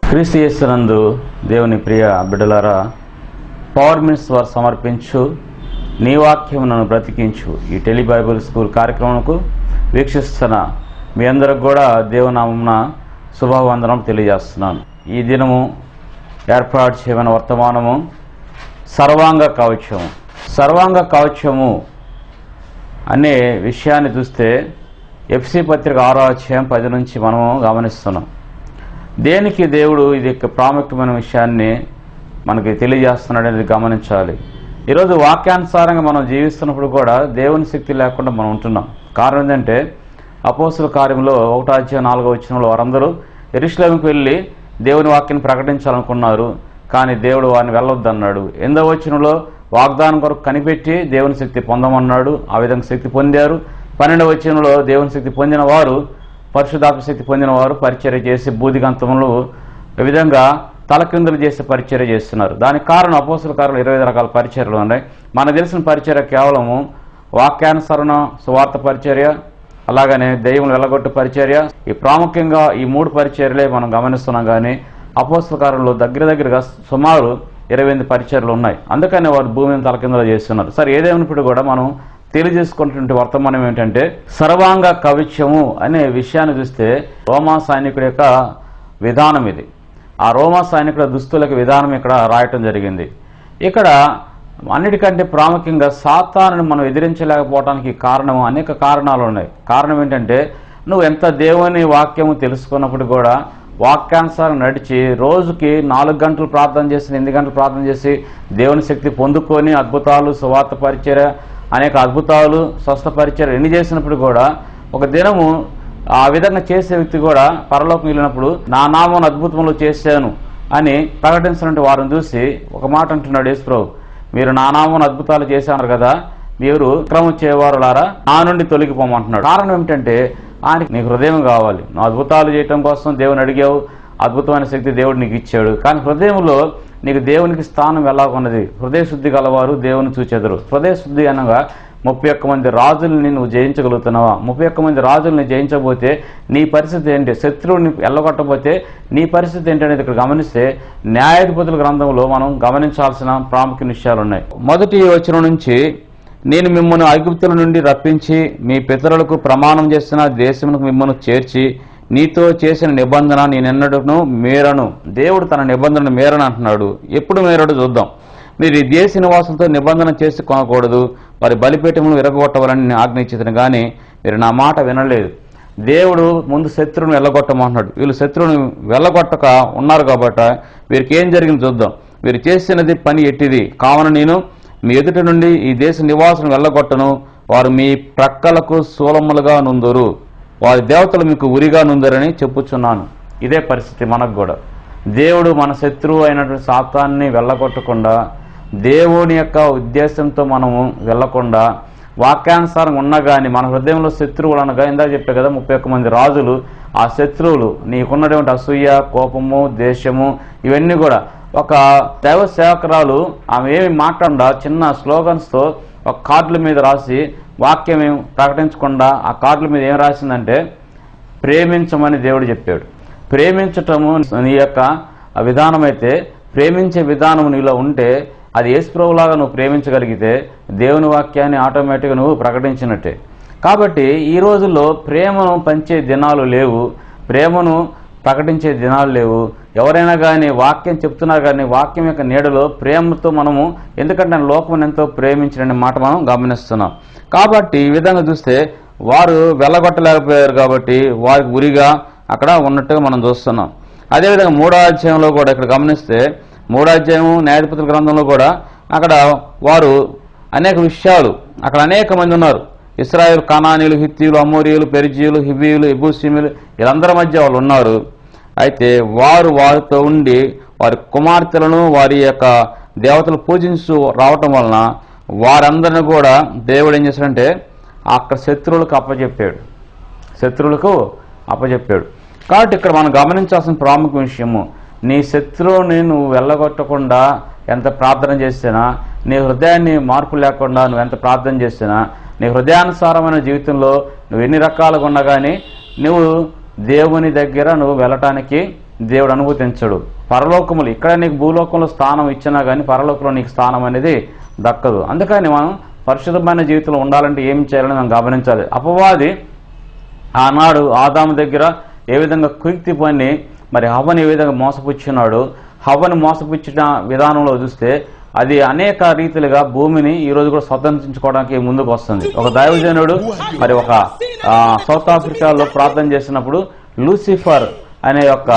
క్రీస్తు యేసునందు దేవుని ప్రియ బిడ్డలారా, పవర్ మినిట్స్ వారు సమర్పించు నీ వాక్యమును బ్రతికించు ఈ టెలి బైబిల్ స్కూల్ కార్యక్రమంకు వీక్షిస్తున్న మీ అందరికి కూడా దేవునామమున శుభవందనం తెలియజేస్తున్నాను. ఈ దినము ఏర్పాటు చేయమని వర్తమానము సర్వాంగ కవచము. సర్వాంగ కవచము అనే విషయాన్ని చూస్తే ఎఫ్సి పత్రిక 6వ అధ్యాయం 10 నుంచి మనము గమనిస్తున్నాం. దేనికి దేవుడు ఇది ప్రాముఖ్యమైన విషయాన్ని మనకి తెలియజేస్తున్నాడు అనేది గమనించాలి. ఈరోజు వాక్యానుసారంగా మనం జీవిస్తున్నప్పుడు కూడా దేవుని శక్తి లేకుండా మనం ఉంటున్నాం. కారణం ఏంటంటే అపోస్తుల కార్యంలో 1వ అధ్యాయం 4వ వచనంలో వారందరూ యెరూషలేముకు వెళ్ళి దేవుని వాక్యాన్ని ప్రకటించాలనుకున్నారు, కానీ దేవుడు వారిని వెళ్ళొద్దన్నాడు. 8వ వచనంలో వాగ్దానం కొరకు కనిపెట్టి దేవుని శక్తి పొందమన్నాడు, ఆ విధంగా శక్తి పొందారు. 12వ వచనంలో దేవుని శక్తి పొందిన వారు, పరిశుద్ధాత్మ శక్తి పొందిన వారు పరిచర్య చేసి బూదిగంతములు ఈ విధంగా తలకిందులు చేసి పరిచర్య చేస్తున్నారు. దానికి కారణం అపోస్తుల కార్యంలో 25 రకాల పరిచర్యలు ఉన్నాయి. మనకు తెలిసిన పరిచర్య కేవలము వాక్యానుసరణ, సువార్త పరిచర్య, అలాగనే దెయ్యం వెళ్ళగొట్టు పరిచర్య. ఈ ప్రాముఖ్యంగా ఈ 3 పరిచర్యలే మనం గమనిస్తున్నాం. కానీ అపోస్తుల కార్యంలో దగ్గరగా సుమారు 28 పరిచర్యలు ఉన్నాయి. అందుకనే వారు భూమిని తలకిందులు చేస్తున్నారు. సరే, ఏదేమైనప్పుడు కూడా మనం తెలియజేసుకున్నటువంటి వర్తమానం ఏంటంటే సర్వాంగ కవచము అనే విషయాన్ని చూస్తే రోమా సైనికుడి యొక్క విధానం ఇది. ఆ రోమా సైనికుల దుస్తుల విధానం ఇక్కడ రాయటం జరిగింది. ఇక్కడ అన్నిటికంటే ప్రాముఖ్యంగా సాతానుని మనం ఎదిరించలేకపోవడానికి కారణం అనేక కారణాలు ఉన్నాయి. కారణం ఏంటంటే నువ్వు ఎంత దేవుని వాక్యము తెలుసుకున్నప్పుడు కూడా వాక్యానుసారం నడిచి రోజుకి 4 గంటలు ప్రార్థన చేసి 8 గంటలు ప్రార్థన చేసి దేవుని శక్తి పొందుకొని అద్భుతాలు, సువార్త పరిచర్య, అనేక అద్భుతాలు, స్వస్థపరిచర్య ఎన్ని చేసినప్పుడు కూడా ఒక దినము ఆ విధంగా చేసే వ్యక్తి కూడా పరలోకం వెళ్ళినప్పుడు నా నామం అద్భుతములు చేశాను అని ప్రకటించినటువంటి వారిని చూసి ఒక మాట అంటున్నాడు యేసు ప్రభు, మీరు నా నామం అద్భుతాలు చేశారు కదా, మీరు క్రమం చేయవారులారా నా నుండి తొలగిపోమంటున్నాడు. కారణం ఏమిటంటే ఆయనకి నీ హృదయం కావాలి. నువ్వు అద్భుతాలు చేయటం కోసం దేవుని అడిగావు, అద్భుతమైన శక్తి దేవుడు నీకు ఇచ్చాడు. కానీ హృదయంలో నీకు దేవునికి స్థానం ఎలాగున్నది? హృదయ శుద్ధి గలవారు దేవుని చూచెదరు. హృదయ శుద్ధి అనగా 31 మంది రాజుల్ని నువ్వు జయించగలుగుతున్నావా? 31 మంది రాజుల్ని జయించబోతే నీ పరిస్థితి ఏంటి? శత్రువుని ఎల్లగొట్టబోతే నీ పరిస్థితి ఏంటనేది ఇక్కడ గమనిస్తే న్యాయాధిపతుల గ్రంథంలో మనం గమనించాల్సిన ప్రాముఖ్య విషయాలు ఉన్నాయి. మొదటి వచనం నుంచి, నేను మిమ్మల్ని ఐగుప్తుల నుండి రప్పించి మీ పితరులకు ప్రమాణం చేసిన దేశమునకు మిమ్మల్ని చేర్చి నీతో చేసిన నిబంధన నేనెన్నడూ మేరను. దేవుడు తన నిబంధనను మేరను అంటున్నాడు. ఎప్పుడు మేరడు చూద్దాం. మీరు ఈ దేశ నివాసులతో నిబంధన చేసి కొనకూడదు, వారి బలిపీఠములను విరగొట్టవాలని నేను ఆజ్ఞయించాను, కానీ మీరు నా మాట వినలేదు. దేవుడు ముందు శత్రువును వెళ్ళగొట్టమంటున్నాడు. వీళ్ళు శత్రువుని వెళ్ళగొట్టక ఉన్నారు కాబట్టి వీరికి ఏం జరిగింది చూద్దాం. వీరు చేసినది పని ఎట్టిది కావున నేను మీ ఎదుటి నుండి ఈ దేశ నివాసులను వెళ్ళగొట్టను, వారు మీ ప్రక్కలకు శూలములుగా నుందురు, వారి దేవతలు మీకు ఉరిగా నుందరని చెప్పుచున్నాను. ఇదే పరిస్థితి మనకు కూడా. దేవుడు మన శత్రువు అయినటువంటి సాతాన్ని వెళ్ళగొట్టకుండా, దేవుని యొక్క ఉద్దేశంతో మనము వెళ్ళకుండా వాక్యానుసారం ఉన్నా కానీ మన హృదయంలో శత్రువులు అనగా ఇందాక చెప్పే కదా 31 మంది రాజులు ఆ శత్రువులు నీకున్నటువంటి అసూయ, కోపము, ద్వేషము ఇవన్నీ కూడా ఒక దైవ సేవకురాలు ఆమె ఏమి మాట్లాడకుండా చిన్న స్లోగన్స్తో ఒక కార్డుల మీద రాసి వాక్యం ప్రకటించకుండా ఆ కార్డుల మీద ఏం రాసిందంటే ప్రేమించమని దేవుడు చెప్పాడు. ప్రేమించటము నీ యొక్క విధానం అయితే, ప్రేమించే విధానం నీలో ఉంటే అది యేసుప్రభులాగా నువ్వు ప్రేమించగలిగితే దేవుని వాక్యాన్ని ఆటోమేటిక్గా నువ్వు ప్రకటించినట్టే. కాబట్టి ఈ రోజుల్లో ప్రేమను పంచే దినాలు లేవు, ప్రేమను ప్రకటించే దినాలు లేవు. ఎవరైనా కానీ వాక్యం చెప్తున్నా కానీ వాక్యం యొక్క నీడలో ప్రేమతో మనము, ఎందుకంటే లోకం ఎంతో ప్రేమించిన మాట మనం గమనిస్తున్నాం. కాబట్టి ఈ విధంగా చూస్తే వారు వెళ్ళగొట్టలేకపోయారు కాబట్టి వారికి ఉరిగా అక్కడ ఉన్నట్టుగా మనం చూస్తున్నాం. అదేవిధంగా 3వ అధ్యాయంలో కూడా ఇక్కడ గమనిస్తే 3వ అధ్యాయం న్యాయాధిపతుల గ్రంథంలో కూడా అక్కడ వారు అనేక విషయాలు, అక్కడ అనేక మంది ఉన్నారు. ఇశ్రాయేలు, కనానీయులు, హిత్తీయులు, అమోరీయులు, పెరిజీయులు, హివ్వీయులు, ఎబూసీయులు వీళ్ళందరి మధ్య వాళ్ళు ఉన్నారు. అయితే వారు వారితో ఉండి వారి కుమార్తెలను వారి యొక్క దేవతలు పూజించు రావటం వలన వారందరిని కూడా దేవుడు ఏం చేశాడంటే అక్కడ శత్రువులకు అప్పచెప్పాడు. కాబట్టి ఇక్కడ మనం గమనించాల్సిన ప్రాముఖ్య విషయము, నీ శత్రువుని నువ్వు వెళ్ళగొట్టకుండా ఎంత ప్రార్థన చేసినా, నీ హృదయాన్ని మార్పు లేకుండా నువ్వు ఎంత ప్రార్థన చేసినా, నీ హృదయానుసారమైన జీవితంలో నువ్వు ఎన్ని రకాలుగా ఉన్నా కానీ నువ్వు దేవుని దగ్గర నువ్వు వెళ్ళటానికి దేవుడు అనుమతించడు. పరలోకములు ఇక్కడ నీకు భూలోకంలో స్థానం ఇచ్చినా కానీ పరలోకంలో నీకు స్థానం అనేది దక్కదు. అందుకని మనం పరిశుద్ధమైన జీవితంలో ఉండాలంటే ఏం చేయాలని మనం గమనించాలి. అపవాది ఆనాడు ఆదాము దగ్గర ఏ విధంగా కుయుక్తి పని మరి హవ్వని ఏ విధంగా మోసపుచ్చున్నాడు, హవ్వని మోసపుచ్చిన విధానంలో చూస్తే అది అనేక రీతిలుగా భూమిని ఈ రోజు కూడా స్వతంత్రించుకోవడానికి ముందుకు వస్తుంది. ఒక దైవజనుడు మరి ఒక సౌత్ ఆఫ్రికాలో ప్రార్థన చేసినప్పుడు లూసిఫర్ అనే యొక్క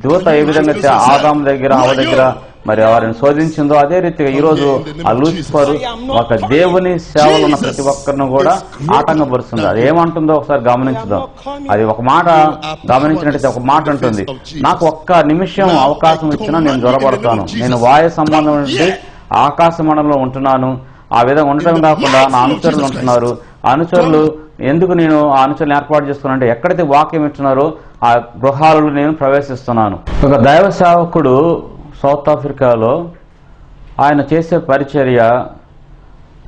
దూత ఏ విధంగా ఆదాము దగ్గర హవ్వ దగ్గర మరి వారిని శోధించిందో అదే రీతిగా ఈరోజు ఆ లూసిఫర్ ఒక దేవుని సేవలు ఉన్న ప్రతి ఒక్కరిని కూడా ఆటంకపరుస్తుంది. అది ఏమంటుందో ఒకసారి గమనించుదాం. అది ఒక మాట గమనించినట్టయితే ఒక మాట ఉంటుంది, నాకు ఒక్క నిమిషం అవకాశం ఇచ్చినా నేను జ్వరపడతాను, నేను వాయు సంబంధం నుండి ఆకాశ మండలంలో ఉంటున్నాను. ఆ విధంగా ఉండటం కాకుండా నా అనుచరులు ఉంటున్నారు. ఆ అనుచరులు ఎందుకు నేను ఆ అనుచరులను ఏర్పాటు చేసుకున్నానంటే ఎక్కడైతే వాక్యం ఇస్తున్నారో ఆ గృహాలలో నేను ప్రవేశిస్తున్నాను. ఒక దైవ సేవకుడు సౌత్ ఆఫ్రికాలో ఆయన చేసే పరిచర్య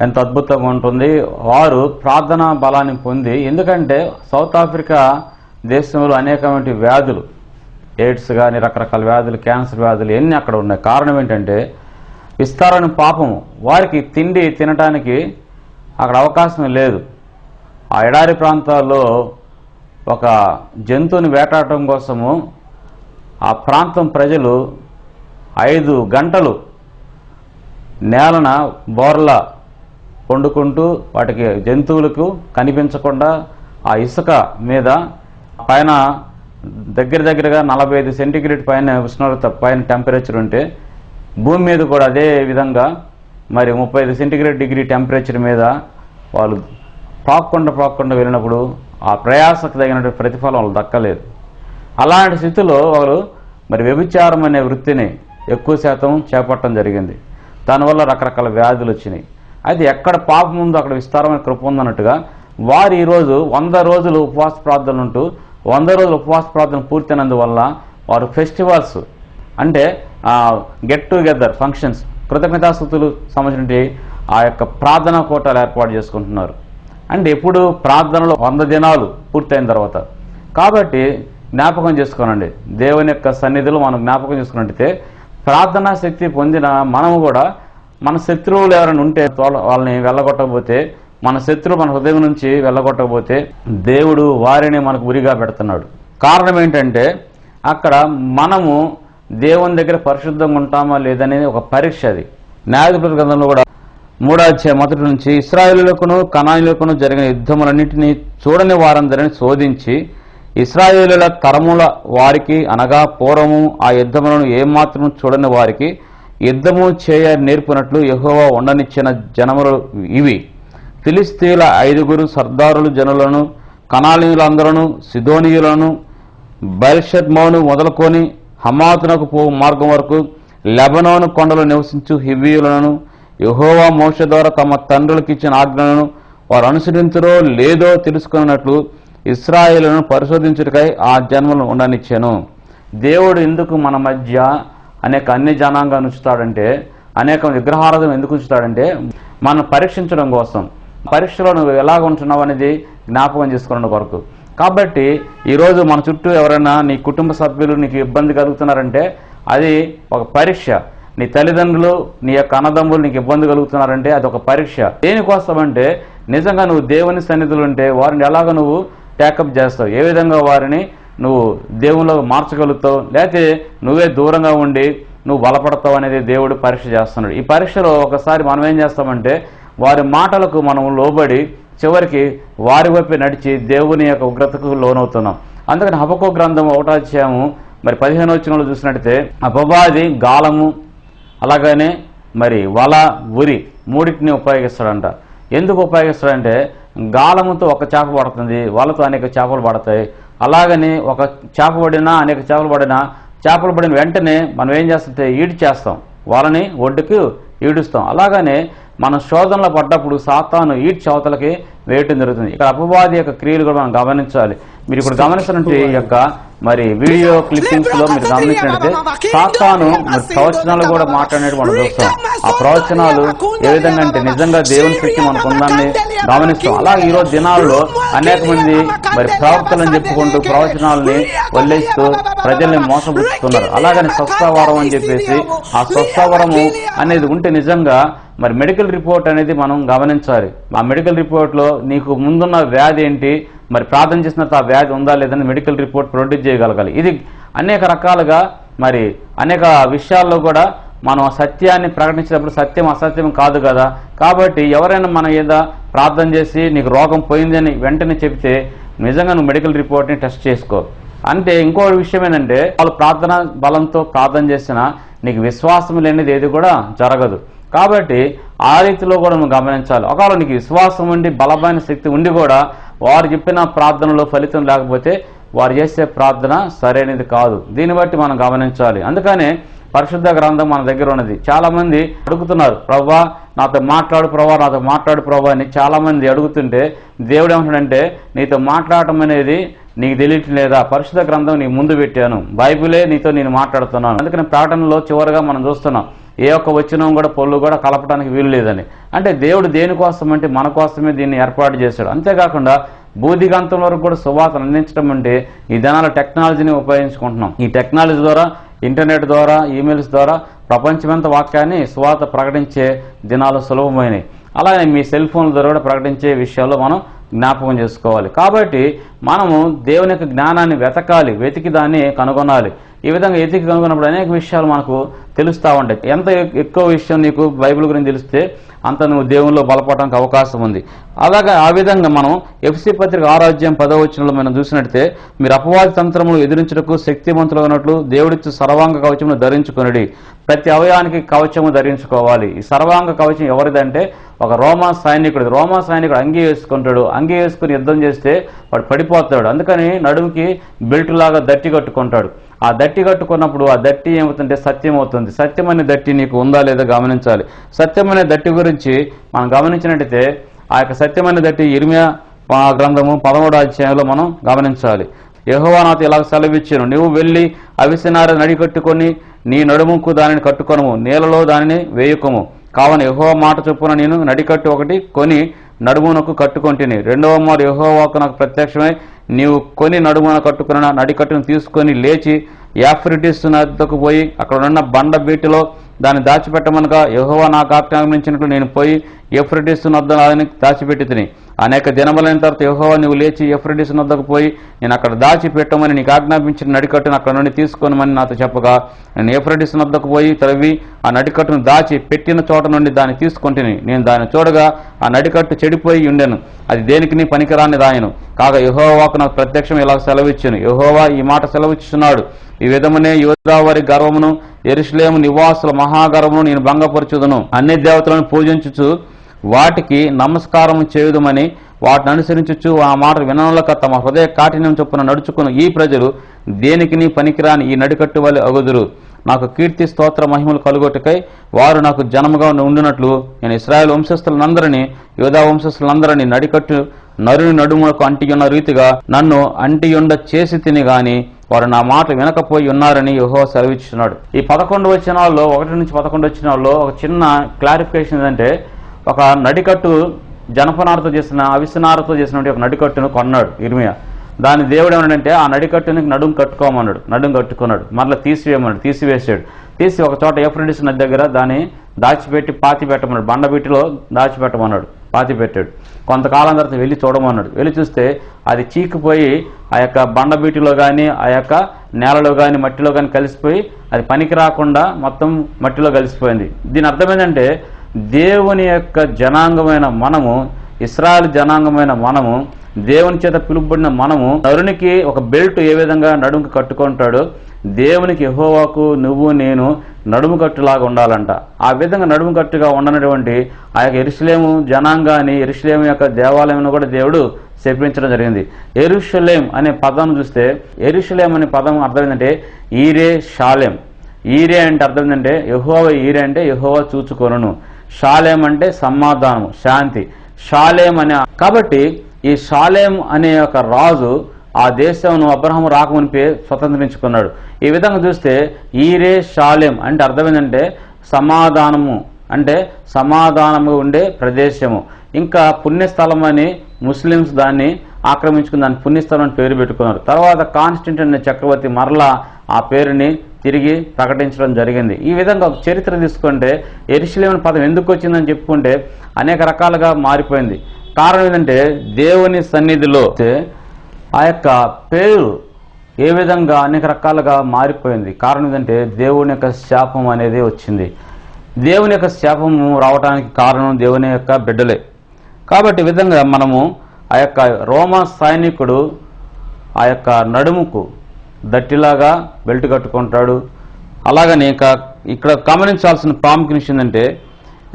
ఎంత అద్భుతంగా ఉంటుంది. వారు ప్రార్థనా బలాన్ని పొంది, ఎందుకంటే సౌత్ ఆఫ్రికా దేశంలో అనేకమైన వ్యాధులు, ఎయిడ్స్ కానీ రకరకాల వ్యాధులు, క్యాన్సర్ వ్యాధులు ఎన్ని అక్కడ ఉన్నాయి. కారణం ఏంటంటే విస్తారణ పాపము. వారికి తిండి తినటానికి అక్కడ అవకాశం లేదు. ఆ ఎడారి ప్రాంతాల్లో ఒక జంతువుని వేటాడటం కోసము ఆ ప్రాంతం ప్రజలు 5 గంటలు నేలన బోర్ల వండుకుంటూ వాటికి జంతువులకు కనిపించకుండా ఆ ఇసుక మీద పైన దగ్గరగా 45 సెంటీగ్రేడ్ పైన ఉష్ణోగ్రత పైన టెంపరేచర్ ఉంటే భూమి మీద కూడా అదే విధంగా మరి 35 సెంటీగ్రేడ్ డిగ్రీ టెంపరేచర్ మీద వాళ్ళు పాక్కుండా వెళ్ళినప్పుడు ఆ ప్రయాసకు తగినటువంటి ప్రతిఫలం వాళ్ళు దక్కలేదు. అలాంటి స్థితిలో వారు మరి వ్యభిచారం అనే వృత్తిని ఎక్కువ శాతం చేపట్టడం జరిగింది. దానివల్ల రకరకాల వ్యాధులు వచ్చినాయి. అయితే ఎక్కడ పాపం ఉందో అక్కడ విస్తారమైన కృప ఉందన్నట్టుగా వారు ఈరోజు 100 రోజులు ఉపవాస ప్రార్థనలు ఉంటూ 100 రోజులు ఉపవాస ప్రార్థన పూర్తయినందువల్ల వారు ఫెస్టివల్స్ అంటే గెట్ టుగెదర్ ఫంక్షన్స్, కృతజ్ఞతాస్తుతులు సంబంధించి ఆ యొక్క ప్రార్థనా కోటాలు ఏర్పాటు చేసుకుంటున్నారు. అంటే ఎప్పుడు ప్రార్థనలో 100 దినాలు పూర్తయిన తర్వాత. కాబట్టి జ్ఞాపకం చేసుకోనండి, దేవుని యొక్క సన్నిధిలో మనం జ్ఞాపకం చేసుకున్నట్టయితే ప్రార్థనా శక్తి పొందిన మనము కూడా మన శత్రువులు ఎవరైనా ఉంటే వాళ్ళని వెళ్ళగొట్టకపోతే, మన శత్రువు మన హృదయం నుంచి వెళ్ళగొట్టకపోతే దేవుడు వారిని మనకు ఉరిగా పెడుతున్నాడు. కారణం ఏంటంటే అక్కడ మనము దేవుని దగ్గర పరిశుద్ధంగా ఉంటామా లేదనేది ఒక పరీక్ష. అది న్యాయాధిపతుల గ్రంథంలో కూడా 3వ అధ్యాయం 1 నుంచి ఇశ్రాయేలులకును కనానీయులకును జరిగిన యుద్ధములన్నింటినీ చూడని వారందరిని శోధించి ఇశ్రాయేలుల తరముల వారికి అనగా పూర్వము ఆ యుద్ధములను ఏమాత్రం చూడని వారికి యుద్ధము చేయ నేర్పునట్లు యెహోవా ఉండనిచ్చిన జనములు ఇవి: ఫిలిస్తీన్ల 5 సర్దారులు జనులను, కనానీయులందరూ, సిదోనీయులను, బయల్షెత్మోను మొదలుకొని హమాతునకు పోవు మార్గం వరకు లెబనోను కొండలు నివసించు హివ్వీయులను యెహోవా మోషే ద్వారా తమ తండ్రులకు ఇచ్చిన ఆజ్ఞలను వారు అనుసరించరో లేదో తెలుసుకున్నట్లు ఇశ్రాయేలును పరిశోధించుటకై ఆ జన్మను ఉండనిచ్చాను. దేవుడు ఎందుకు మన మధ్య అనేక అన్ని జనాంగాన్ని ఉంచుతాడంటే, అనేక విగ్రహారాధన ఎందుకు ఉంచుతాడంటే మనం పరీక్షించడం కోసం. పరీక్షలో నువ్వు ఎలాగ ఉంటున్నావు అనేది జ్ఞాపకం చేసుకోవడం కొరకు. కాబట్టి ఈరోజు మన చుట్టూ ఎవరైనా నీ కుటుంబ సభ్యులు నీకు ఇబ్బంది కలుగుతున్నారంటే అది ఒక పరీక్ష. నీ తల్లిదండ్రులు, నీ యొక్క అన్నదమ్ములు నీకు ఇబ్బంది కలుగుతున్నారంటే అది ఒక పరీక్ష. దేనికోసం అంటే నిజంగా నువ్వు దేవుని సన్నిధిలో ఉంటే వారిని ఎలాగ నువ్వు టేకప్ చేస్తావు, ఏ విధంగా వారిని నువ్వు దేవునిలో మార్చగలుగుతావు, లేకపోతే నువ్వే దూరంగా ఉండి నువ్వు బలపడతావు అనేది దేవుడు పరీక్ష చేస్తున్నాడు. ఈ పరీక్షలో ఒకసారి మనం ఏం చేస్తామంటే వారి మాటలకు మనం లోబడి చివరికి వారి వైపు నడిచి దేవుని యొక్క ఉగ్రతకు లోనవుతున్నాం. అందుకని హబక్కూకు గ్రంథం 1వ అధ్యాయము 15వ వచనంలో చూసినట్టయితే అపవాది గాలము అలాగనే వల, ఉరి మూడింటిని ఉపయోగిస్తాడంట. ఎందుకు ఉపయోగిస్తాడంటే గాలముతో ఒక చేప పడుతుంది, వలతో అనేక చేపలు పడతాయి. అలాగని ఒక చేప పడినా అనేక చేపలు పడినా చేపలు పడిన వెంటనే మనం ఏం చేస్తుంటే ఈడు చేస్తాం, వాళ్ళని ఒడ్డుకు ఈడుస్తాం. అలాగనే మనం శోధనలో పడ్డప్పుడు సాతాను ఈడ్చి అవతలకి వేయటం జరుగుతుంది. ఇక్కడ అపవాది యొక్క క్రియలు కూడా మనం గమనించాలి. మీరు ఇప్పుడు గమనిస్తున్నట్టు ఈ యొక్క వీడియో క్లిప్పింగ్స్ లో మీరు గమనించినట్లయితే సాతాను ప్రవచనాలు కూడా మాట్లాడేది మనం చూస్తాం. ఆ ప్రవచనాలు ఏ విధంగా అంటే నిజంగా దేవుని శక్తి మనకు ఉందని గమనిస్తాం. అలాగే ఈరోజు దినాల్లో అనేక మంది ప్రవక్తలని చెప్పుకుంటూ ప్రవచనాలని వల్లేస్తూ ప్రజల్ని మోసపుచ్చుతున్నారు. అలాగని స్వస్థవరం అని చెప్పేసి ఆ స్వస్థవరము అనేది ఉంటే నిజంగా మెడికల్ రిపోర్ట్ అనేది మనం గమనించాలి. ఆ మెడికల్ రిపోర్ట్ లో నీకు ముందున్న వ్యాధి ఏంటి, ప్రార్థన చేసినంత ఆ వ్యాధి ఉందా లేదని మెడికల్ రిపోర్ట్ ప్రొడ్యూస్ చేయగలగాలి. ఇది అనేక రకాలుగా అనేక విషయాల్లో కూడా మనం సత్యాన్ని ప్రకటించినప్పుడు సత్యం అసత్యం కాదు కదా. కాబట్టి ఎవరైనా మన ఏదో ప్రార్థన చేసి నీకు రోగం పోయింది అని వెంటనే చెప్తే నిజంగా నువ్వు మెడికల్ రిపోర్ట్ని టెస్ట్ చేసుకో. అంటే ఇంకో విషయం ఏంటంటే వాళ్ళు ప్రార్థన బలంతో ప్రార్థన చేసినా నీకు విశ్వాసం లేనిది ఏది కూడా జరగదు. కాబట్టి ఆ రీతిలో కూడా నువ్వు గమనించాలి. ఒకవేళ నీకు విశ్వాసం ఉండి బలమైన శక్తి ఉండి కూడా వారు చెప్పిన ప్రార్థనలో ఫలితం లేకపోతే వారు చేసే ప్రార్థన సరైనది కాదు. దీన్ని బట్టి మనం గమనించాలి. అందుకనే పరిశుద్ధ గ్రంథం మన దగ్గర ఉన్నది. చాలా మంది అడుగుతున్నారు, ప్రభా నాతో మాట్లాడు ప్రభా, నాతో మాట్లాడు ప్రభా అని చాలా మంది అడుగుతుంటే దేవుడు ఏమంటాడంటే నీతో మాట్లాడటం అనేది నీకు తెలియట్లేదా, పరిశుద్ధ గ్రంథం నీ ముందు పెట్టాను, బైబిలే నీతో నేను మాట్లాడుతున్నాను. అందుకని ప్రకటనలో చివరిగా మనం చూస్తున్నాం ఏ ఒక్క వచనం కూడా పొల్లు కూడా కలపడానికి వీలు లేదని. అంటే దేవుడు దేనికోసం అంటే మన కోసమే దీన్ని ఏర్పాటు చేశాడు. అంతేకాకుండా బూదిగంతం వరకు కూడా సువార్తను అందించడం అంటే ఈ దినాల టెక్నాలజీని ఉపయోగించుకుంటున్నాం. ఈ టెక్నాలజీ ద్వారా, ఇంటర్నెట్ ద్వారా, ఈమెయిల్స్ ద్వారా ప్రపంచమంతా వాక్యాన్ని సువార్త ప్రకటించే దినాలు సులభమైనవి. అలాగే మీ సెల్ ఫోన్ల ద్వారా కూడా ప్రకటించే విషయాల్లో మనం జ్ఞాపకం చేసుకోవాలి. కాబట్టి మనము దేవుని యొక్క జ్ఞానాన్ని వెతికి దాన్ని కనుగొనాలి. ఈ విధంగా ఎతికి కనుగొన్నప్పుడు అనేక విషయాలు మనకు తెలుస్తూ ఉంటాయి. ఎంత ఎక్కువ విషయం నీకు బైబిల్ గురించి తెలిస్తే అంత నువ్వు దేవునిలో బలపడడానికి అవకాశం ఉంది. అలాగే ఆ విధంగా మనం ఎఫ్సీ పత్రిక 6వ అధ్యాయం 10వ వచనంలో మనం చూసినట్లయితే మీరు అపవాది తంత్రములు ఎదిరించుటకు శక్తిమంతులు ఉన్నట్లు దేవుడిచ్చు సర్వాంగ కవచమును ధరించుకొనుడి. ప్రతి అవయానికి కవచము ధరించుకోవాలి. ఈ సర్వాంగ కవచం ఎవరిదంటే ఒక రోమా సైనికుడు అంగీ వేసుకుంటాడు. అంగీ వేసుకుని యుద్ధం చేస్తే వాడు పడిపోతాడు. అందుకని నడుముకి బెల్ట్ లాగా దట్టి కట్టుకుంటాడు. ఆ దట్టి కట్టుకున్నప్పుడు ఆ దట్టి ఏమవుతుంటే సత్యం అవుతుంది. సత్యం అనే దట్టి నీకు ఉందా లేదా గమనించాలి. సత్యం అనే దట్టి గురించి మనం గమనించినట్టయితే ఆ యొక్క సత్యమైన దట్టి ఇర్మియా గ్రంథము 13వ అధ్యాయంలో మనం గమనించాలి. యెహోవా నాతో ఇలా సెలవిచ్చాను, నువ్వు వెళ్ళి అవిసెనార నడి కట్టుకొని నీ నడుముకు దానిని కట్టుకొనుము, నేలలో దానిని వేయుకము. కావున యెహోవా మాట చొప్పున నేను నడికట్టు ఒకటి కొని నడుమునకు కట్టుకొంటిని. రెండవ మారు యెహోవాకు నాకు ప్రత్యక్షమై నీవు కొని నడుమున కట్టుకున్న నడికట్టును తీసుకొని లేచి యాఫ్రిటిస్ నద్దకు పోయి అక్కడ ఉన్న బండ బీటిలో దాన్ని దాచిపెట్టమనగా యెహోవా నాకు ఆజ్ఞాపించినట్లు నేను పోయి యూఫ్రటీసు నద్ద దాచిపెట్టి తిని అనేక దినములైన తర్వాత యెహోవా నువ్వు లేచి యూఫ్రటీసు నద్దకు పోయి నేను అక్కడ దాచిపెట్టమని నీకు ఆజ్ఞాపించిన నడికట్టును అక్కడ నుండి తీసుకోనమని నాతో చెప్పగా నేను యూఫ్రటీసు నద్దకు పోయి తవ్వి ఆ నడికట్టును దాచి పెట్టిన చోట నుండి దాన్ని తీసుకొంటిని. నేను దాన్ని చూడగా ఆ నడికట్టు చెడిపోయి ఉండెను, అది దేనికి పనికిరాని దాయను. కాగా యెహోవాకు నాకు ప్రత్యక్షం ఇలా సెలవిచ్చాను. యెహోవా ఈ మాట సెలవిచ్చున్నాడు, ఈ విధమునే యూదా వారి గర్వమును యెరూషలేము నివాసుల మహాగర్వమును నేను భంగపరచుదును. అన్ని దేవతలను పూజించుచు వాటికి నమస్కారం చేయుదుమని వాటిని అనుసరించుచు ఆ మాట విననులక తమ హృదయ కాఠిన్యం చొప్పున నడుచుకున్న ఈ ప్రజలు దేనికి పనికిరాని ఈ నడికట్టు వలె అగుదురు. నాకు కీర్తి స్తోత్ర మహిమలు కలుగొట్టుకై వారు నాకు జనముగా ఉండినట్లు నేను ఇశ్రాయేలు వంశస్థులందరినీ యోధా వంశస్థులందరినీ నడికట్టు నరుని నడుములకు అంటియున్న రీతిగా నన్ను అంటియుండ చేసి తిని గాని వారు నా మాట వినకపోయి ఉన్నారని యెహోవా సెలవిస్తున్నాడు. ఈ 11 వచనాల్లో 1 నుంచి 11 వచనాల్లో ఒక చిన్న క్లారిఫికేషన్ ఏంటంటే, ఒక నడికట్టు జనపనారతో చేసిన అవిసనారతో చేసినటువంటి ఒక నడికట్టును కొన్నాడు ఇర్మియా. దాని దేవుడు ఏమన్నాడంటే ఆ నడికట్టుని నడుము కట్టుకోమన్నాడు. నడుము కట్టుకున్నాడు. మరలా తీసివేయమన్నాడు. తీసివేసాడు. తీసి ఒక చోట యూఫ్రటీస్ నది దగ్గర దాన్ని దాచిపెట్టి పాతి పెట్టమన్నాడు. బండబిట్టిలో దాచిపెట్టమన్నాడు. పాతి పెట్టాడు. కొంతకాలం తర్వాత వెళ్ళి చూడమన్నాడు. వెళ్ళి చూస్తే అది చీకిపోయి ఆ యొక్క బండబీటిలో కానీ ఆ యొక్క నేలలో కానీ మట్టిలో కానీ కలిసిపోయి అది పనికి రాకుండా మొత్తం మట్టిలో కలిసిపోయింది. దీని అర్థం ఏంటంటే, దేవుని యొక్క జనాంగమైన మనము, ఇశ్రాయేలు జనాంగమైన మనము, దేవుని చేత పిలువబడిన మనము నరునికి ఒక బెల్ట్ ఏ విధంగా నడుముకి కట్టుకుంటాడో దేవునికి యెహోవాకు నువ్వు నేను నడుము కట్టులాగా ఉండాలంట. ఆ విధంగా నడుము కట్టుగా ఉండనటువంటి ఆ యొక్క యెరూషలేము జనాంగాన్ని, యెరూషలేము యొక్క దేవాలయం కూడా దేవుడు శపించడం జరిగింది. యెరూషలేం అనే పదం చూస్తే, యెరూషలేం అనే పదం అర్థం ఏంటంటే ఈరే షాలేం. ఈరే అంటే అర్థం ఏంటంటే యెహోవా, ఈరే అంటే యెహోవా చూచుకొనును, షాలేం అంటే సమాధానము, శాంతి. షాలేం అనే కాబట్టి ఈ షాలేం అనే ఒక రాజు ఆ దేశంను అబ్రహాము రాకమునిపే స్వతంత్రించుకున్నాడు. ఈ విధంగా చూస్తే ఈరే షాలేం అంటే అర్థం ఏంటంటే సమాధానము, అంటే సమాధానము ఉండే ప్రదేశము. ఇంకా పుణ్యస్థలం అని ముస్లిమ్స్ దాన్ని ఆక్రమించుకుని దాన్ని పుణ్యస్థలం అని పేరు పెట్టుకున్నారు. తర్వాత కాన్స్టంటైన్ అనే చక్రవర్తి మరలా ఆ పేరుని తిరిగి ప్రకటించడం జరిగింది. ఈ విధంగా ఒక చరిత్ర తీసుకుంటే యెరూషలేము పదం ఎందుకు వచ్చిందని చెప్పుకుంటే అనేక రకాలుగా మారిపోయింది. కారణం ఏంటంటే దేవుని సన్నిధిలో ఆ యొక్క పేరు ఏ విధంగా అనేక రకాలుగా మారిపోయింది. కారణం ఏంటంటే దేవుని యొక్క శాపం అనేది వచ్చింది. దేవుని యొక్క శాపము రావడానికి కారణం దేవుని యొక్క బిడ్డలే. కాబట్టి ఈ విధంగా మనము ఆ యొక్క రోమా సైనికుడు ఆ యొక్క నడుముకు దట్టిలాగా బెల్ట్ కట్టుకుంటాడు. అలాగని ఇక్కడ గమనించాల్సిన ప్రాముఖ్యత ఏంటంటే,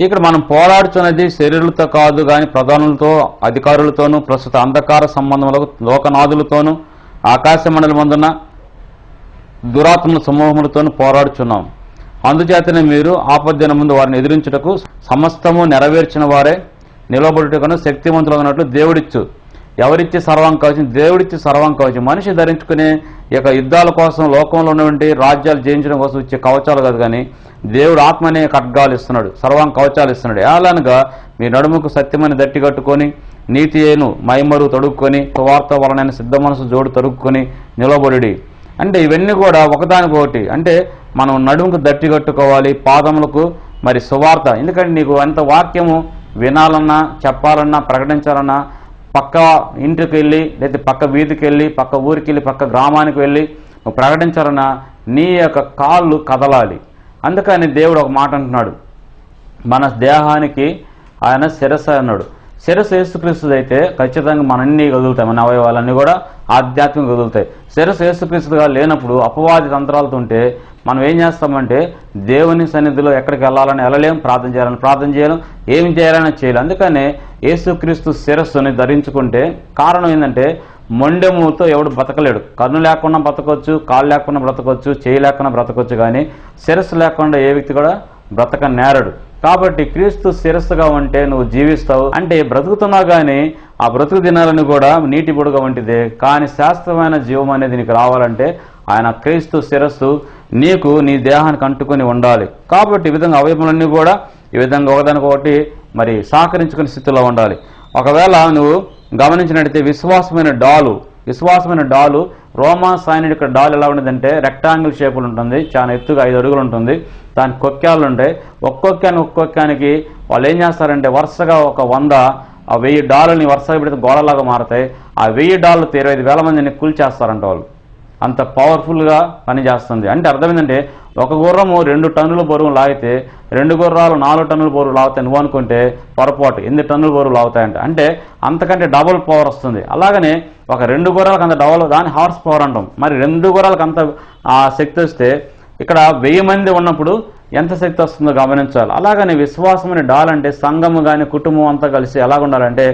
ఇక్కడ మనం పోరాడుతున్నది శరీరులతో కాదు కానీ ప్రధానులతో, అధికారులతోనూ, ప్రస్తుత అంధకార సంబంధములకు లోకనాథులతోనూ, ఆకాశ మండలమందున దురాత్మల సమూహములతోనూ పోరాడుచున్నాం. అందుచేతనే మీరు ఆపద్దిన ముందు వారిని ఎదిరించుటకు సమస్తము నెరవేర్చిన వారే నిలబడుటకును శక్తివంతులు అన్నట్లు దేవుడిచ్చు. ఎవరిచ్చి సర్వం కవచం? దేవుడిచ్చి సర్వం కవచం. మనిషి ధరించుకునే ఈ యొక్క యుద్ధాల కోసం, లోకంలో ఉన్నటువంటి రాజ్యాలు జయించడం కోసం ఇచ్చే కవచాలు కాదు కానీ దేవుడు ఆత్మ అనే ఖడ్గాలు ఇస్తున్నాడు, సర్వం కవచాలు ఇస్తున్నాడు. అలానగా మీ నడుముకు సత్యమైన దట్టి కట్టుకొని, నీతి అయిన మైమరు తొడుక్కొని, సువార్త వలనైన సిద్ధ మనసు జోడు తొడుక్కొని నిలబడి. అంటే ఇవన్నీ కూడా ఒకదానికొకటి. అంటే మనం నడుముకు దట్టి కట్టుకోవాలి, పాదములకు మరి సువార్త. ఎందుకంటే నీకు అంత వాక్యము వినాలన్నా, చెప్పాలన్నా, ప్రకటించాలన్నా, పక్క ఇంటికి వెళ్ళి, లేదా పక్క వీధికి వెళ్ళి, పక్క ఊరికి వెళ్ళి, పక్క గ్రామానికి వెళ్ళి నువ్వు ప్రకటించాలన్నా నీ యొక్క కాళ్ళు కదలాలి. అందుకని దేవుడు ఒక మాట అంటున్నాడు, మన దేహానికి ఆయన శిరస్సు అన్నాడు. శిరస్సు యేసుక్రీస్తు అయితే ఖచ్చితంగా మనన్నీ కదులుతాయి, మన అవయవాలన్నీ కూడా ఆధ్యాత్మికంగా కదులుతాయి. శిరస్సు యేసుక్రీస్తుగా లేనప్పుడు అపవాది తంత్రాలతో ఉంటే మనం ఏం చేస్తామంటే దేవుని సన్నిధిలో ఎక్కడికి వెళ్ళాలని వెళ్ళలేం, ప్రార్థన చేయాలని ప్రార్థన చేయలేం, ఏం చేయాలని చేయలేం. అందుకనే యేసుక్రీస్తు శిరస్సుని ధరించుకుంటే కారణం ఏంటంటే మొండెముతో ఎవడు బతకలేడు. కన్ను లేకుండా బ్రతకొచ్చు, కాళ్ళు లేకుండా బ్రతకొచ్చు, చేయి లేకుండా బ్రతకొచ్చు, కానీ శిరస్సు లేకుండా ఏ వ్యక్తి కూడా బ్రతక నేరడు. కాబట్టి క్రీస్తు శిరస్సుగా ఉంటే నువ్వు జీవిస్తావు. అంటే బ్రతుకుతున్నావు కానీ ఆ బ్రతుకు దినాలని కూడా నీటి బుడగ వంటిదే. కానీ శాస్త్రమైన జీవం అనేది నీకు రావాలంటే ఆయన క్రీస్తు శిరస్సు నీకు, నీ దేహానికి అంటుకొని ఉండాలి. కాబట్టి ఈ విధంగా అవయవములన్నీ కూడా ఈ విధంగా ఒకదానికొకటి మరి సహకరించుకునే స్థితిలో ఉండాలి. ఒకవేళ నువ్వు గమనించినట్టయితే విశ్వాసమైన డాలు రోమా సైనికుడి యొక్క డాల్ ఎలా ఉండదంటే రెక్టాంగిల్ షేపులు ఉంటుంది, చాలా ఎత్తుగా 5 అడుగులు ఉంటుంది. దానికి కొక్కాలు ఉంటాయి. ఒక్కొక్కానికి వాళ్ళు ఏం చేస్తారంటే వరుసగా ఒక 100-1000 డాళ్ళని వరుసగా పెడితే గోడలాగా మారుతాయి. ఆ 1000 డాళ్ళతో 25,000 మందిని కూల్చేస్తారంట వాళ్ళు. అంత పవర్ఫుల్గా పనిచేస్తుంది. అంటే అర్థం ఏంటంటే ఒక గుర్రము 2 టన్నుల బరువు లాగితే 2 గుర్రాలు 4 టన్నుల బరువు లాగుతాయి నువ్వు అనుకుంటే పొరపాటు, 8 టన్నుల బరువు లాగుతాయంట. అంటే అంతకంటే డబుల్ పవర్ వస్తుంది. అలాగనే ఒక 2 గుర్రాలకు అంత డబుల్, దాని హార్స్ పవర్ అంటాం. మరి 2 గుర్రాలకు అంత ఆ శక్తి వస్తే ఇక్కడ 1000 మంది ఉన్నప్పుడు ఎంత శక్తి వస్తుందో గమనించాలి. అలాగని విశ్వాసం అనే డాల్ అంటే సంఘము కానీ కుటుంబం అంతా కలిసి ఎలా ఉండాలంటే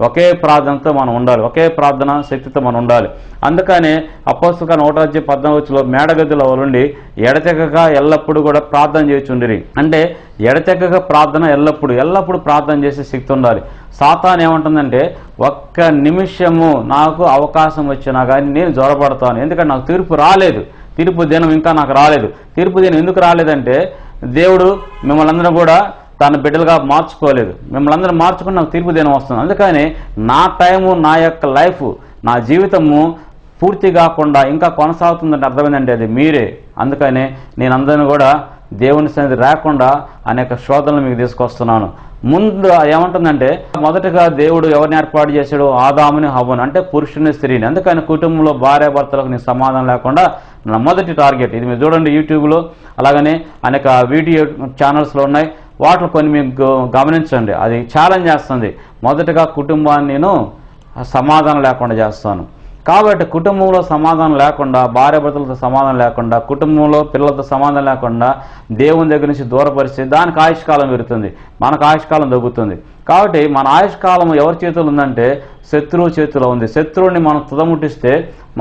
ఒకే ప్రార్థనతో మనం ఉండాలి, ఒకే ప్రార్థన శక్తితో మనం ఉండాలి. అందుకని అపోస్తలుల 1:14 మేడగదిలో ఉండి ఎడతెగక ఎల్లప్పుడూ కూడా ప్రార్థన చేయుచుండిరి. అంటే ఎడతెగక ప్రార్థన ఎల్లప్పుడూ ప్రార్థన చేసే శక్తి ఉండాలి. సాతాను ఏమంటుందంటే ఒక్క నిమిషము నాకు అవకాశం వచ్చినా కానీ నేను జ్వరపడతాను, ఎందుకంటే నాకు తీర్పు దినం ఇంకా నాకు రాలేదు. తీర్పు దినం ఎందుకు రాలేదంటే దేవుడు మిమ్మల్ని అందరూ కూడా తన బిడ్డలుగా మార్చుకోలేదు. మిమ్మల్ని అందరూ మార్చుకుని నాకు తీర్పు దినం వస్తుంది. అందుకని నా టైము, నా యొక్క లైఫ్, నా జీవితము పూర్తి కాకుండా ఇంకా కొనసాగుతుందంటే అర్థమైందంటే అది మీరే. అందుకనే నేను అందరిని కూడా దేవుని సన్నిధి రాకుండా అనేక శోధనలు మీకు తీసుకొస్తున్నాను. ముందు ఏమంటుందంటే మొదటగా దేవుడు ఎవరిని ఏర్పాటు చేశాడు? ఆదాముని హవ్వను, అంటే పురుషుని స్త్రీని. అందుకని కుటుంబంలో భార్యాభర్తలకు నీ సమాధానం లేకుండా నా మొదటి టార్గెట్ ఇది. మీరు చూడండి యూట్యూబ్లో, అలాగనే అనేక వీడియో ఛానల్స్లో ఉన్నాయి, వాటిలో కొన్ని మీకు గమనించండి. అది ఛాలెంజ్ చేస్తుంది. మొదటగా కుటుంబాన్ని నేను సమాధానం లేకుండా చేస్తాను. కాబట్టి కుటుంబంలో సమాధానం లేకుండా, భార్యాభర్తలతో సమాధానం లేకుండా, కుటుంబంలో పిల్లలతో సమాధానం లేకుండా దేవుని దగ్గర నుంచి దూరపరిస్తే దానికి ఆయుష్కాలం పెరుగుతుంది, మనకు ఆయుష్కాలం తగ్గుతుంది. కాబట్టి మన ఆయుష్కాలం ఎవరి చేతులు ఉందంటే శత్రువు చేతిలో ఉంది. శత్రువుని మనం తుదముట్టిస్తే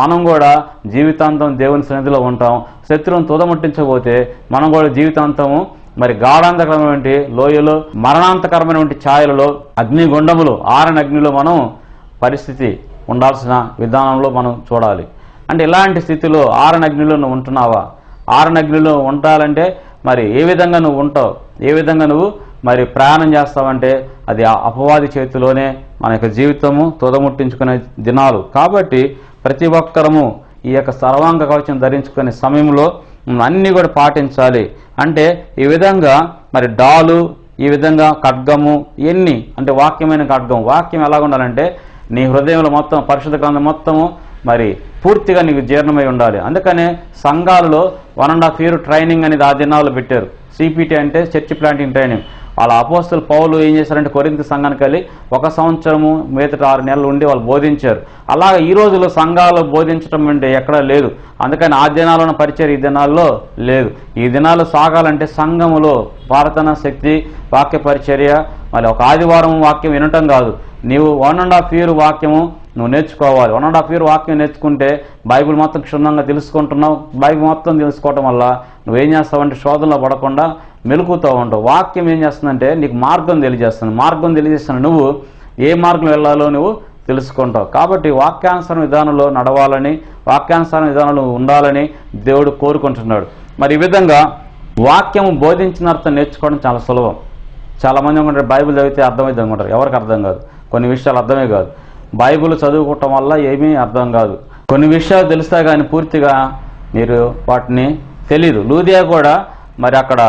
మనం కూడా జీవితాంతం దేవుని సన్నిధిలో ఉంటాం. శత్రువుని తుదముట్టించకపోతే మనం కూడా జీవితాంతము మరి గాఢాంతకరమైనటువంటి లోయలో, మరణాంతకరమైనటువంటి ఛాయలలో, అగ్నిగుండములు, ఆరని అగ్నిలో మనం పరిస్థితి ఉండాల్సిన విధానంలో మనం చూడాలి. అంటే ఇలాంటి స్థితిలో ఆరని అగ్నిలో నువ్వు ఉంటున్నావా? ఆరని అగ్నిలో ఉండాలంటే మరి ఏ విధంగా నువ్వు ఉంటావు, ఏ విధంగా నువ్వు మరి ప్రయాణం చేస్తావంటే అది అపవాది చేతిలోనే మన యొక్క జీవితము తుదముట్టించుకునే దినాలు. కాబట్టి ప్రతి ఒక్కరము ఈ యొక్క సర్వాంగ కవచం ధరించుకునే సమయంలో అన్నీ కూడా పాటించాలి. అంటే ఈ విధంగా మరి డాలు, ఈ విధంగా ఖడ్గము, ఎన్ని అంటే వాక్యమైన ఖడ్గం. వాక్యం ఎలా ఉండాలంటే నీ హృదయంలో మొత్తం పరిశుద్ధ గ్రంథం మొత్తము మరి పూర్తిగా నీకు జీర్ణమై ఉండాలి. అందుకనే సంఘాలలో 1.5 year ట్రైనింగ్ అనేది ఆ దినాల్లో పెట్టారు. సిపిటి అంటే చర్చ్ ప్లాంటింగ్ ట్రైనింగ్. వాళ్ళ అపోస్తలు పౌలు ఏం చేశారంటే కొరింథీ సంఘానికి వెళ్ళి 1 సంవత్సరము మిగతా 6 నెలలు ఉండి వాళ్ళు బోధించారు. అలాగే ఈ రోజుల్లో సంఘాలు బోధించడం అంటే ఎక్కడా లేదు. అందుకని ఆ దినాల్లో పరిచయం ఈ దినాల్లో లేదు. ఈ దినాల్లో సాగాలంటే సంఘములో ప్రార్థన శక్తి, వాక్య పరిచర్య, మళ్ళీ ఒక ఆదివారం వాక్యం వినటం కాదు, నీవు 1.5 year వాక్యము నువ్వు నేర్చుకోవాలి. 1.5 year వాక్యం నేర్చుకుంటే బైబిల్ మొత్తం క్షుణ్ణంగా తెలుసుకుంటున్నావు. బైబిల్ మొత్తం తెలుసుకోవటం వల్ల నువ్వేం చేస్తావంటే శోధనలో పడకుండా మెలుకుతూ ఉంటావు. వాక్యం ఏం చేస్తుందంటే నీకు మార్గం తెలియజేస్తుంది. మార్గం తెలియజేస్తున్న నువ్వు ఏ మార్గం వెళ్ళాలో నువ్వు తెలుసుకుంటావు. కాబట్టి వాక్యానుసార విధానంలో నడవాలని, వాక్యానుసార విధానంలో ఉండాలని దేవుడు కోరుకుంటున్నాడు. మరి ఈ విధంగా వాక్యము బోధించిన అర్థం నేర్చుకోవడం చాలా సులభం. చాలామంది అనుకుంటారు బైబిల్ చదివితే అర్థమైంది అనుకుంటారు. ఎవరికి అర్థం కాదు. కొన్ని విషయాలు అర్థమే కాదు. బైబిల్ చదువుకోవటం వల్ల ఏమీ అర్థం కాదు. కొన్ని విషయాలు తెలుస్తాయి కానీ పూర్తిగా మీరు వాటిని తెలీదు. లూదియా కూడా మరి అక్కడ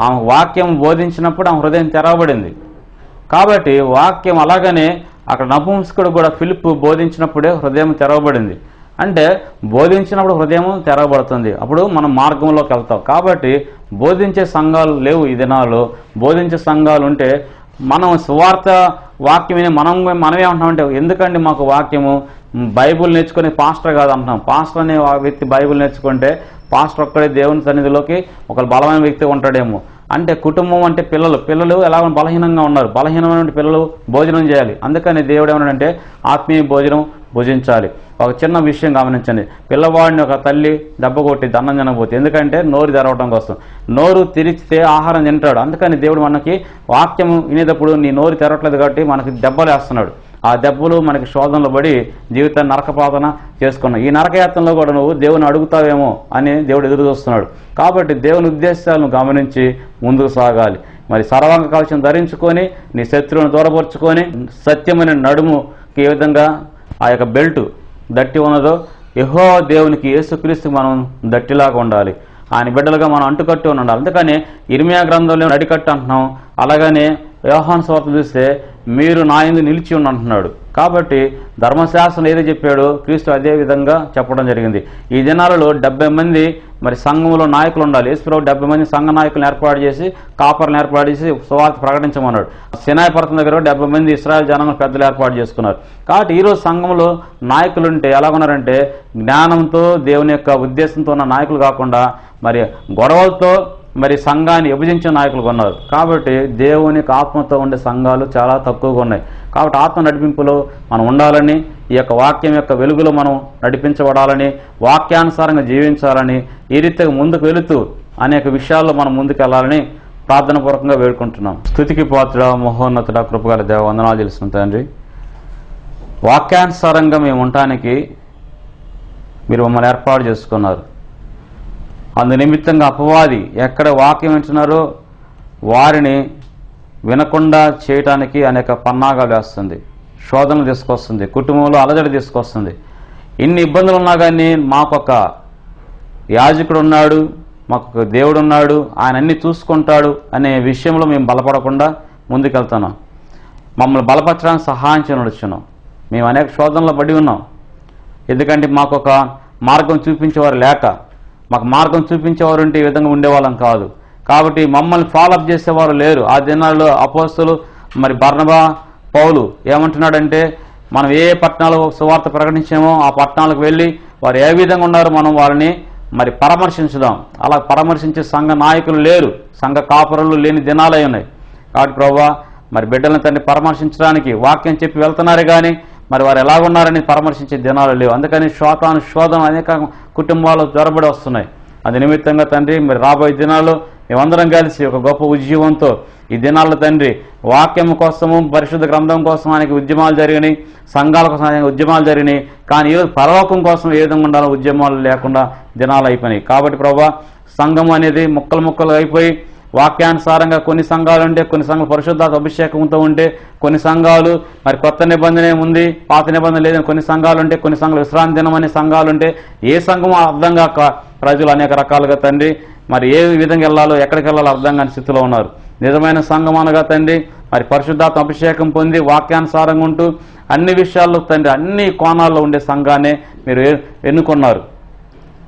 ఆమె వాక్యం బోధించినప్పుడు ఆమె హృదయం తెరవబడింది. కాబట్టి వాక్యం అలాగనే అక్కడ నపుంసకుడు కూడా ఫిలిప్ బోధించినప్పుడే హృదయం తెరవబడింది. అంటే బోధించినప్పుడు హృదయం తెరవబడుతుంది, అప్పుడు మనం మార్గంలోకి వెళ్తాం. కాబట్టి బోధించే సంఘాలు లేవు ఈ దినాల్లో. బోధించే సంఘాలు ఉంటే మనం సువార్త వాక్యం మనమే అంటున్నామంటే ఎందుకండి మాకు వాక్యము, బైబుల్ నేర్చుకునే పాస్టర్ కాదు అంటున్నాం. పాస్టర్ అనే వ్యక్తి బైబుల్ నేర్చుకుంటే పాస్టర్ ఒక్కడే దేవుని సన్నిధిలోకి ఒక బలమైన వ్యక్తి ఉంటాడేమో. అంటే కుటుంబం అంటే పిల్లలు ఎలా బలహీనంగా ఉన్నారు. బలహీనమైన పిల్లలు భోజనం చేయాలి. అందుకని దేవుడు ఏమన్నాడంటే ఆత్మీయ భోజనం భుజించాలి. ఒక చిన్న విషయం గమనించండి. పిల్లవాడిని ఒక తల్లి దెబ్బ కొట్టి అన్నం తినకపోతే, ఎందుకంటే నోరు తెరవడం కోసం. నోరు తెరిచితే ఆహారం తింటాడు. అందుకని దేవుడు మనకి వాక్యం వినేటప్పుడు నీ నోరు తెరవట్లేదు కాబట్టి మనకి దెబ్బలు వేస్తున్నాడు. ఆ దెబ్బలు మనకి శోధనలో పడి జీవితాన్ని నరకపాతన చేసుకున్నావు. ఈ నరకయాత్రలో కూడా నువ్వు దేవుని అడుగుతావేమో అని దేవుడు ఎదురు చూస్తున్నాడు. కాబట్టి దేవుని ఉద్దేశాలను గమనించి ముందుకు సాగాలి. మరి సర్వాంగ కవచం ధరించుకొని నీ శత్రువును దూరపరుచుకొని సత్యమైన నడుముకి ఏ విధంగా ఆ యొక్క బెల్ట్ దట్టి ఉన్నదో యెహోవా దేవునికి యేసుక్రీస్తుకి మనం దట్టిలాగా ఉండాలి. ఆయన బిడ్డలుగా మనం అంటుకట్టి ఉండాలి. అందుకని ఇర్మియా గ్రంథంలో నడికట్టు అంటున్నాం. అలాగనే యోహాను సువార్త చూస్తే మీరు నా యందు నిలిచి ఉండి అంటున్నాడు. కాబట్టి ధర్మశాస్త్రం ఏదో చెప్పాడో క్రీస్తు అదే విధంగా చెప్పడం జరిగింది. ఈ దినాలలో 70 మంది మరి సంఘంలో నాయకులు ఉండాలి. యేసుప్రభు 70 మంది సంఘ నాయకులను ఏర్పాటు చేసి, కాపర్లను ఏర్పాటు చేసి సువార్త ప్రకటించమన్నాడు. సినాయి పర్వతం దగ్గర 70 మంది ఇశ్రాయేల్ జనాంగం పెద్దలు ఏర్పాటు చేసుకున్నారు. కాబట్టి ఈరోజు సంఘంలో నాయకులు ఉంటే ఎలాగున్నారంటే జ్ఞానంతో దేవుని యొక్క ఉద్దేశంతో ఉన్న నాయకులు కాకుండా మరి గొడవలతో మరి సంఘాన్ని విభజించిన నాయకులు ఉన్నారు. కాబట్టి దేవునికి ఆత్మతో ఉండే సంఘాలు చాలా తక్కువగా ఉన్నాయి. కాబట్టి ఆత్మ నడిపింపులో మనం ఉండాలని, ఈ యొక్క వాక్యం యొక్క వెలుగులో మనం నడిపించబడాలని, వాక్యానుసారంగా జీవించాలని, ఈ రీతిగా ముందుకు వెళుతూ అనేక విషయాల్లో మనం ముందుకు వెళ్ళాలని ప్రార్థనాపూర్వకంగా వేడుకుంటున్నాం. స్తుతికి పాత్రుడా, మహోన్నతుడా, కృపగల దేవ, వందనాలు తెలుసు తండ్రి. వాక్యానుసారంగా మేము ఉండటానికి మీరు మమ్మల్ని ఏర్పాటు చేసుకున్నారు. అందు నిమిత్తంగా అపవాది ఎక్కడ వాక్యం వింటున్నారో వారిని వినకుండా చేయటానికి అనేక పన్నాగాలు వేస్తుంది, శోధనలు తీసుకొస్తుంది, కుటుంబంలో అలజడి తీసుకొస్తుంది. ఇన్ని ఇబ్బందులు ఉన్నా కానీ మాకొక యాజకుడు ఉన్నాడు, మాకు దేవుడు ఉన్నాడు, ఆయన అన్ని చూసుకుంటాడు అనే విషయంలో మేము బలపడకుండా ముందుకెళ్తున్నాం. మమ్మల్ని బలపరచడానికి సహాయం చేయనుడుచున్నాం. మేము అనేక శోధనలు పడి ఉన్నాం. ఎందుకంటే మాకు ఒక మార్గం చూపించేవారు లేక, మాకు మార్గం చూపించేవారు ఉంటే ఈ విధంగా ఉండేవాళ్ళం కాదు. కాబట్టి మమ్మల్ని ఫాలోఅప్ చేసేవారు లేరు. ఆ దినాల్లో అపోస్తలులు మరి బర్నబా, పౌలు ఏమంటున్నాడంటే, మనం ఏ పట్టణాలు సువార్త ప్రకటించామో ఆ పట్టణాలకు వెళ్ళి వారు ఏ విధంగా ఉన్నారో మనం వారిని మరి పరామర్శించుదాం. అలా పరామర్శించే సంఘ నాయకులు లేరు, సంఘ కాపురులు లేని దినాలై ఉన్నాయి. కాబట్టి ప్రభువా, మరి బిడ్డలను తండ్రి పరామర్శించడానికి వాక్యం చెప్పి వెళ్తున్నారు కానీ మరి వారు ఎలాగున్నారని పరామర్శించే దినాలు లేవు. అందుకని శోధన అనేక కుటుంబాలు జ్వరబడి వస్తున్నాయి. అది నిమిత్తంగా తండ్రి మరి రాబోయే దినాల్లో మేమందరం కలిసి ఒక గొప్ప ఉద్యమంతో ఈ దినాల్లో తండ్రి వాక్యం కోసము, పరిశుద్ధ గ్రంథం కోసం అనేక ఉద్యమాలు జరిగినాయి, సంఘాల కోసం అనేక ఉద్యమాలు జరిగినాయి. కానీ ఈరోజు పరలోకం కోసం ఏ విధంగా ఉండాలో ఉద్యమాలు లేకుండా దినాలు అయిపోయినాయి. కాబట్టి ప్రభువా, సంఘం అనేది ముక్కలు అయిపోయి వాక్యానుసారంగా కొన్ని సంఘాలు ఉంటే, కొన్ని సంఘాలు పరిశుద్ధాత్మ అభిషేకంతో ఉంటే, కొన్ని సంఘాలు మరి కొత్త నిబంధన ఉంది, పాత నిబంధన లేదని కొన్ని సంఘాలు ఉంటే, కొన్ని సంఘాలు విశ్రాంతి దినం అనే సంఘాలు ఉంటే, ఏ సంఘం అర్థం కాక ప్రజలు అనేక రకాలుగా తండ్రి మరి ఏ విధంగా వెళ్ళాలో, ఎక్కడికి వెళ్ళాలో అర్థం కాని స్థితిలో ఉన్నారు. నిజమైన సంఘం అనగా తండ్రి మరి పరిశుద్ధాత్మ అభిషేకం పొంది వాక్యానుసారంగా ఉంటూ అన్ని విషయాల్లో తండ్రి అన్ని కోణాల్లో ఉండే సంఘాన్ని మీరు ఎన్నుకున్నారు.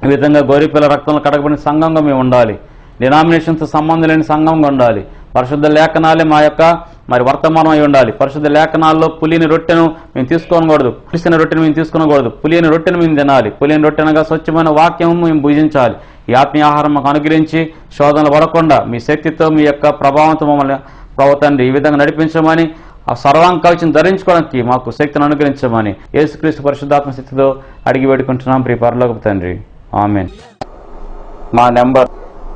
ఈ విధంగా గొర్రెపిల్ల రక్తంలో కడగబడిన సంఘంగా మేము ఉండాలి. డినామినేషన్తో సంబంధం లేని సంఘంగా ఉండాలి. పరిశుద్ధ లేఖనాలే మా యొక్క మరి వర్తమానం అయి ఉండాలి. పరిశుద్ధ లేఖనాల్లో పులిని రొట్టెను మేము తీసుకోకూడదు, పులిసిన రొట్టెను మేము తీసుకునకూడదు, పులిని రొట్టెను మేము తినాలి. పులిని రొట్టెనగా స్వచ్ఛమైన వాక్యం మేము భుజించాలి. ఈ ఆత్మీయ ఆహారం మాకు అనుగ్రహించి శోధనలు పడకుండా మీ శక్తితో, మీ యొక్క ప్రభావంతో మమ్మల్ని తండ్రి ఈ విధంగా నడిపించమని, ఆ సర్వాంకవచం ధరించుకోవడానికి మాకు శక్తిని అనుగ్రహించమని యేసుక్రీస్తు పరిశుద్ధాత్మ శక్తితో అడిగి వేడుకుంటున్నాం ప్రియ పరలోకపు తండ్రి. ఆమేన్. మా నెంబర్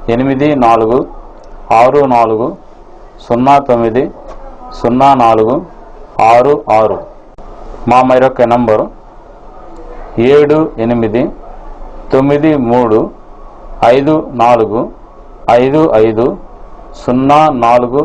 8464090466. మా మరొక నంబరు 7893545504.